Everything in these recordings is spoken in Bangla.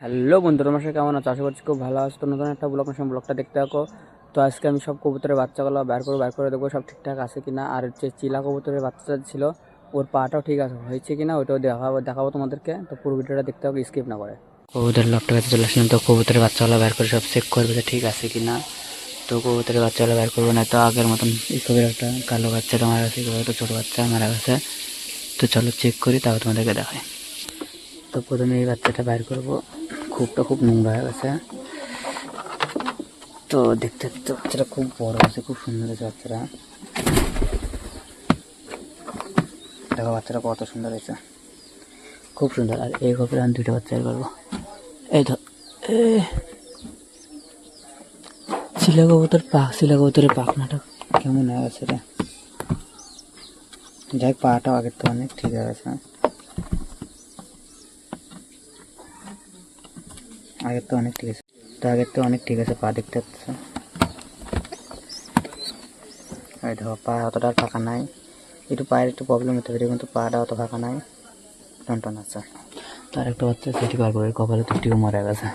হ্যালো বন্ধু, তোমার সাথে কেমন আছো? আশা করছি খুব ভালো আছো। তো নতুন একটা ব্লগটা দেখতে থাকো। তো আজকে আমি সব কবুতরের বাচ্চাগুলো বের করে দেখবো সব ঠিকঠাক আছে কিনা। আর যে চিলা কবুতরের বাচ্চা ছিল ওর পাটাও ঠিক আছে হয়েছে কিনা ওইটাও দেখাবো তোমাদেরকে। তো পুরো ভিডিওটা দেখতে হবে, স্কিপ না করে। কবুতরের লকটা কাছে চলে আসলাম। তো কবুতরের বাচ্চাগুলো বের করে সব চেক করবে যে ঠিক আছে কিনা। তো কবুতরের বাচ্চাগুলো বের করবো না তো আগের মতন এই কবির একটা কালো বাচ্চাটা মারা গেছে, একটা ছোটো বাচ্চা মারা গেছে। তো চলো চেক করি, তারপর তোমাদেরকে দেখাই। তো প্রথমে এই বাচ্চাটা বের করবো। খুব নোংরা হয়ে গেছে। তো দেখতে দেখতে বাচ্চাটা খুব বড় আছে, খুব সুন্দর হয়েছে বাচ্চারা। দেখো বাচ্চাটা কত সুন্দর হয়েছে, খুব সুন্দর। আর এই কপির আমি দুইটা বাচ্চা করবো। এই তো শিলা কবুতরের পাখনাটা কেমন হয়ে গেছে রে। যাই পাটাও আগের তো অনেক ঠিক হয়ে গেছে, আগের তো অনেক ঠিক আছে। তো আগের তো অনেক ঠিক আছে, পা দেখতে পাচ্ছ। এই দেখো পা অতটা আর ফাঁকা নাই, একটু পায়ের একটু প্রবলেম হতে পারে, কিন্তু পাটা অত ফাঁকা নাই, টনটন আছে। তার একটা বাচ্চা সেটি বার করে কপালে তো টিউ মারা গেছে।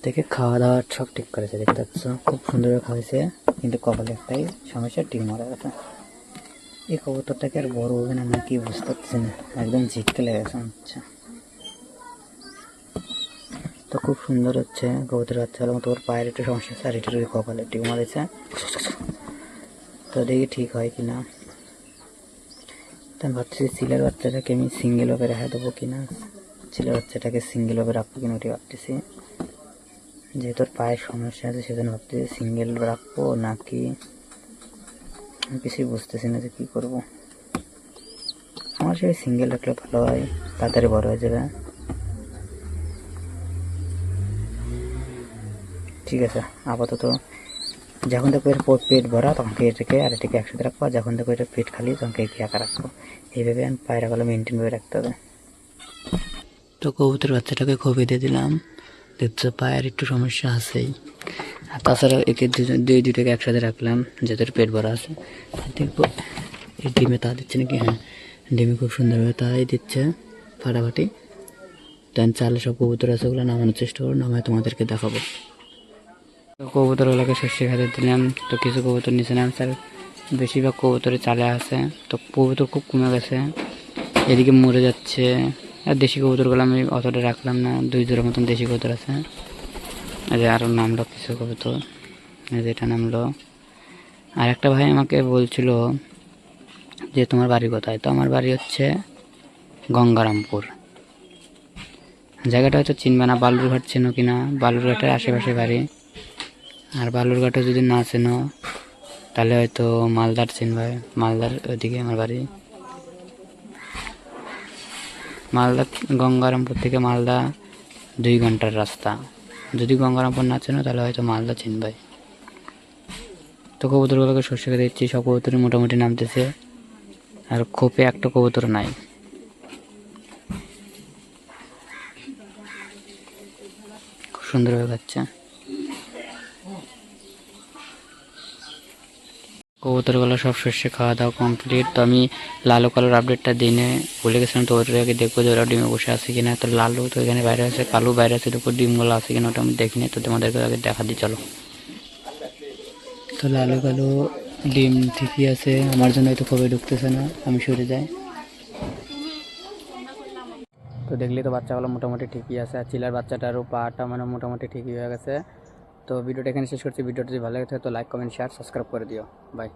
দেখে খাওয়া দাওয়া সব ঠিক করেছে, দেখতে পাচ্ছ খুব সুন্দরভাবে খাওয়াইছে, কিন্তু কপালে একটাই সমস্যা, টিউ মারা গেছে। এই কবুতরটাকে আর বড় হবে না কি বুঝতে পারছি না, একদম ঝিটকে লেগেছে আচ্ছা। তো খুব সুন্দর হচ্ছে কবুতরের বাচ্চা হলো, তোর পায়ের একটু সমস্যা আছে আর এটার কপালে টিউ মারেছে। তো দেখি ঠিক হয় কিনা। তো ভাবছি চিলের বাচ্চাটাকে আমি সিঙ্গেল ভাবে রেখে দেবো কিনা, চিলের বাচ্চাটাকে সিঙ্গেল ভাবে রাখবো কিনা ওটি ভাবতেছি। যেহেতু ওর পায়ের সমস্যা আছে সেজন্য ভাবতেছি সিঙ্গেল রাখবো নাকি, আমি কিছুই বুঝতেছি না যে কী করবো। আমার সে সিঙ্গেল রাখলে ভালো হয়, তাড়াতাড়ি বড় হয়ে যাবে। ঠিক আছে, আপাতত যখন দেখবো এর পেট ভরা তখন এটাকে আর এটাকে একসাথে রাখবো, আর যখন দেখবো এটা পেট খালি তখন একে একা রাখবো। এইভাবে আমি পায়রাগুলো মেনটেন করে রাখতে হবে। তো কবুতর বাচ্চাটাকে খোপে দিয়ে দিলাম, দেখছো পায়ের একটু সমস্যা আছেই। আর তাছাড়া একে দুইটাকে একসাথে রাখলাম যাদের পেট ভরা আছে। দেখবো এই ডিমে তা দিচ্ছে নাকি, হ্যাঁ ডিমে খুব সুন্দরভাবে তাই দিচ্ছে ফাটাফাটি। দেন চালে সব কবুতর আছে ওগুলো নামানোর চেষ্টা করো, নামায় তোমাদেরকে দেখাবো। তো কবুতরগুলোকে শস্য খেতে দিলাম। তো কিছু কবুতর নিচে নামছে, আর বেশিরভাগ কবুতরে চালে আছে। তো কবুতর খুব কমে গেছে, এদিকে মরে যাচ্ছে। আর দেশি কবুতরগুলো আমি অতটা রাখলাম না, 2 জোড়ার মতন দেশি কবুতর আছে। আর আরও নামলো কিছু কবুতর, যেটা নামলো। আর একটা ভাই আমাকে বলছিল যে তোমার বাড়ি কোথায়। তো আমার বাড়ি হচ্ছে গঙ্গারামপুর। জায়গাটা হয়তো চিনবে না, বালুরঘাট চেনো কিনা, বালুরঘাটের আশেপাশে বাড়ি। আর বালুরঘাটে যদি না চেনো তাহলে হয়তো মালদার চিনবে, মালদার ওইদিকে আমার বাড়ি। মালদা গঙ্গারামপুর থেকে মালদা 2 ঘন্টার রাস্তা। যদি গঙ্গারামপুর না চেনো তাহলে হয়তো মালদা চিনবে। তো কবুতরগুলোকে শস্য খেতে দিচ্ছি, সব কবুতরই মোটামুটি নামতেছে, আর খোপে একটা কবুতর নাই। খুব সুন্দরভাবে খাচ্ছে। কবুতরগুলো সব শস্যে খাওয়া দাওয়া কমপ্লিট। তো আমি লালু কালোর আপডেটটা দিনে ভুলে গেছিলাম, তো ওটার আগে দেখবো যে ওরা ডিমে বসে আছে কিনা। তো লালু তো এখানে বাইরে আছে, কালো বাইরে আছে, তো ডিমগুলো আছে কিনা ওটা আমি দেখিনি। তো তোমাদেরকে আগে দেখা দিই চলো। তো লালু কালো ডিম ঠিকই আছে, আমার জন্য হয়তো কবে ঢুকতেছে না, আমি সরে যাই। তো দেখলি তো বাচ্চাগুলো মোটামুটি ঠিকই আছে, আর চিলার বাচ্চাটারও পাটা মানে মোটামুটি ঠিকই হয়ে গেছে। তো ভিডিওটা এখানে শেষ করছি। ভিডিওটা যদি ভালো লাগে থাকে তো লাইক কমেন্ট শেয়ার সাবস্ক্রাইব করে দিও। বাই।